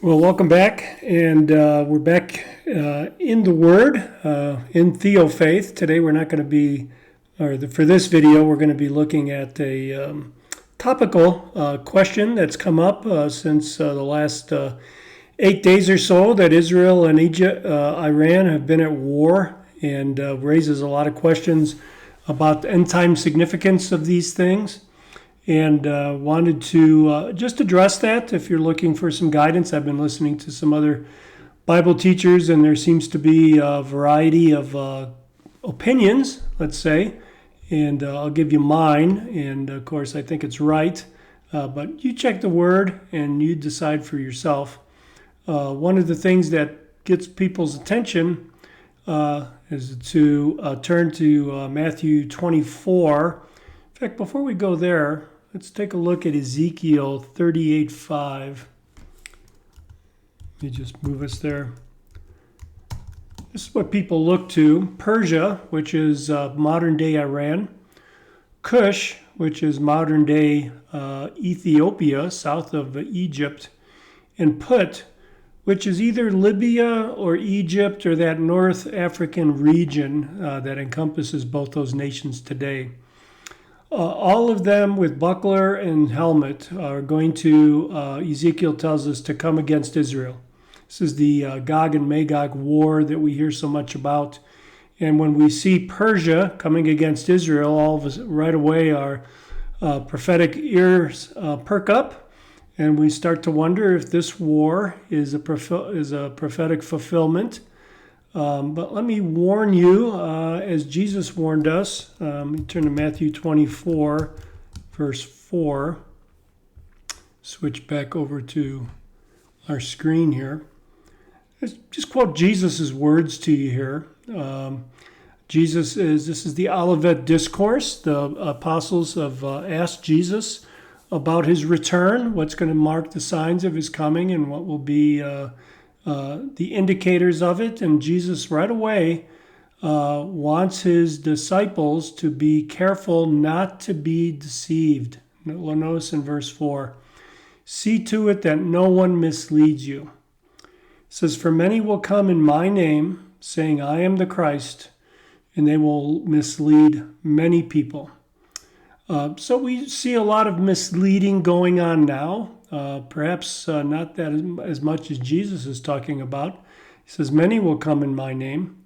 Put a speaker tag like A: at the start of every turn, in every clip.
A: Well, welcome back, and we're back in the Word, in Theofaith. Today we're not going to be, for this video, we're going to be looking at a topical question that's come up since the last 8 days or so, that Israel and Iran have been at war, and raises a lot of questions about the end-time significance of these things. And wanted to just address that. If you're looking for some guidance, I've been listening to some other Bible teachers, and there seems to be a variety of opinions, let's say, and I'll give you mine, and of course I think it's right, but you check the Word and you decide for yourself. One of the things that gets people's attention is to turn to Matthew 24. In fact, before we go there, let's take a look at Ezekiel 38:5. Let me just move us there. This is what people look to. Persia, which is modern-day Iran. Cush, which is modern-day Ethiopia, south of Egypt. And Put, which is either Libya or Egypt or that North African region that encompasses both those nations today. All of them with buckler and helmet are going to, Ezekiel tells us, to come against Israel. This is the Gog and Magog war that we hear so much about. And when we see Persia coming against Israel, all of us right away our prophetic ears perk up, and we start to wonder if this war is a prophetic fulfillment. But let me warn you, as Jesus warned us. Let me turn to Matthew 24, verse 4. Switch back over to our screen here. Let's just quote Jesus' words to you here. This is the Olivet Discourse. The apostles have asked Jesus about his return, what's going to mark the signs of his coming, and what will be the indicators of it. And Jesus right away wants his disciples to be careful not to be deceived. Notice in verse 4, see to it that no one misleads you. It says, for many will come in my name, saying, I am the Christ, and they will mislead many people. So we see a lot of misleading going on now. Perhaps not that as much as Jesus is talking about. He says, many will come in my name.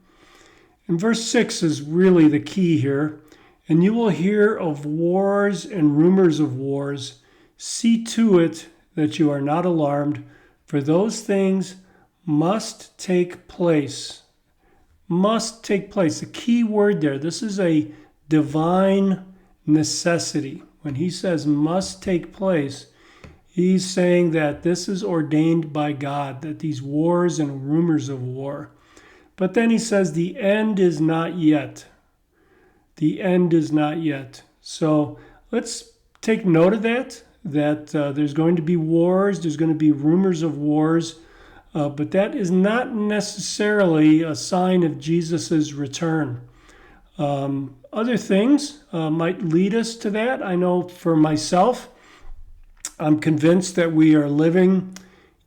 A: And verse 6 is really the key here. And you will hear of wars and rumors of wars. See to it that you are not alarmed, for those things must take place. Must take place. The key word there, this is a divine necessity. When he says must take place, he's saying that this is ordained by God, that these wars and rumors of war. But then he says the end is not yet. The end is not yet. So let's take note of that there's going to be wars, there's going to be rumors of wars, but that is not necessarily a sign of Jesus' return. Other things might lead us to that. I know for myself, I'm convinced that we are living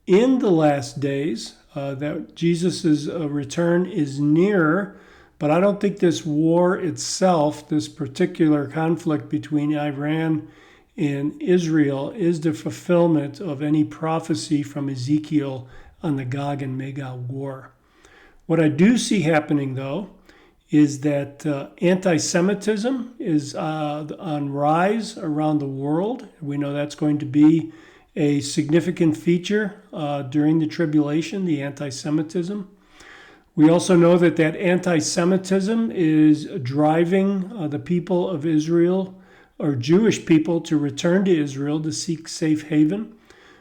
A: in the last days, that Jesus' return is near, but I don't think this war itself, this particular conflict between Iran and Israel, is the fulfillment of any prophecy from Ezekiel on the Gog and Magog war. What I do see happening, though, is that anti-Semitism is on rise around the world. We know that's going to be a significant feature during the tribulation, the anti-Semitism. We also know that anti-Semitism is driving the people of Israel, or Jewish people, to return to Israel to seek safe haven.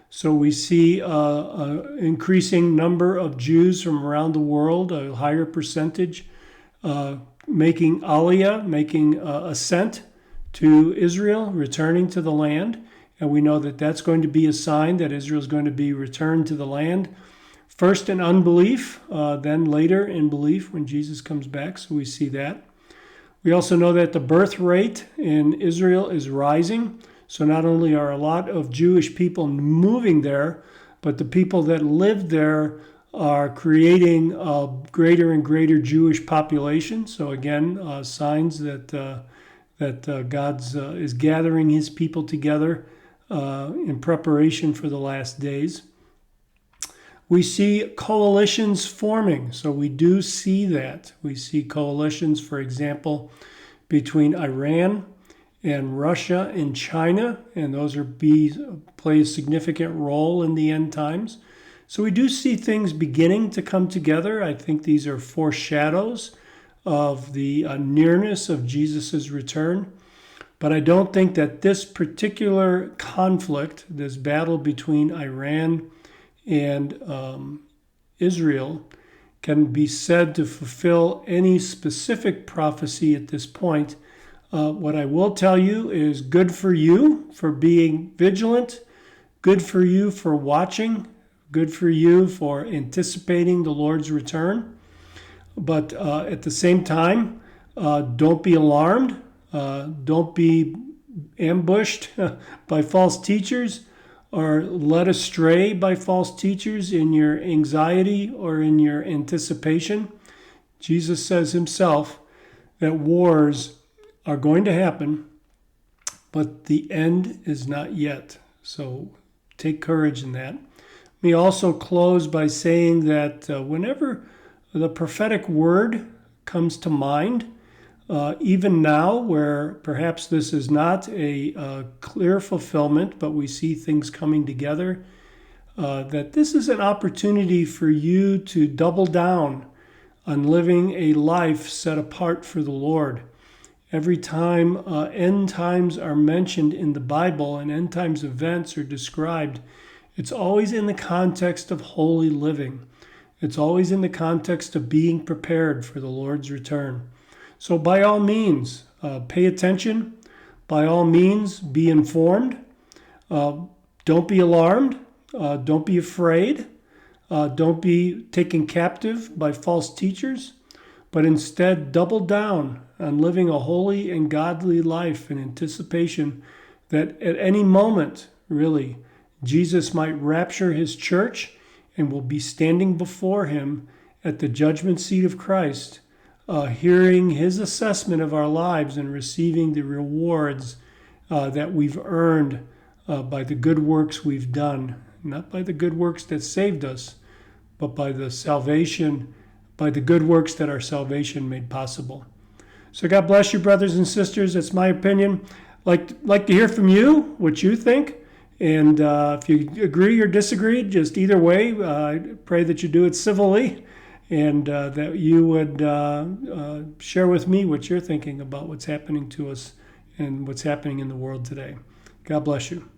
A: So we see an increasing number of Jews from around the world, a higher percentage, making aliyah, making ascent to Israel, returning to the land. And we know that that's going to be a sign that Israel is going to be returned to the land, first in unbelief, then later in belief when Jesus comes back. So we see that. We also know that the birth rate in Israel is rising. So not only are a lot of Jewish people moving there, but the people that lived there are creating a greater and greater Jewish population. So again, signs that God is gathering his people together in preparation for the last days. We see coalitions forming. So we do see that. We see coalitions, for example, between Iran and Russia and China, and those play a significant role in the end times. So we do see things beginning to come together. I think these are foreshadows of the nearness of Jesus' return. But I don't think that this particular conflict, this battle between Iran and Israel, can be said to fulfill any specific prophecy at this point. What I will tell you is good for you for being vigilant, good for you for watching, good for you for anticipating the Lord's return. But at the same time, don't be alarmed. Don't be ambushed by false teachers or led astray by false teachers in your anxiety or in your anticipation. Jesus says himself that wars are going to happen, but the end is not yet. So take courage in that. Let me also close by saying that whenever the prophetic word comes to mind, even now, where perhaps this is not a clear fulfillment, but we see things coming together, that this is an opportunity for you to double down on living a life set apart for the Lord. Every time end times are mentioned in the Bible and end times events are described, it's always in the context of holy living. It's always in the context of being prepared for the Lord's return. So by all means, pay attention. By all means, be informed. Don't be alarmed. Don't be afraid. Don't be taken captive by false teachers, but instead double down on living a holy and godly life in anticipation that at any moment, really, Jesus might rapture his church and will be standing before him at the judgment seat of Christ, hearing his assessment of our lives and receiving the rewards that we've earned by the good works we've done, not by the good works that saved us, but by the good works that our salvation made possible. So God bless you, brothers and sisters. That's my opinion. Like to hear from you, what you think. And if you agree or disagree, just either way, I pray that you do it civilly and that you would share with me what you're thinking about what's happening to us and what's happening in the world today. God bless you.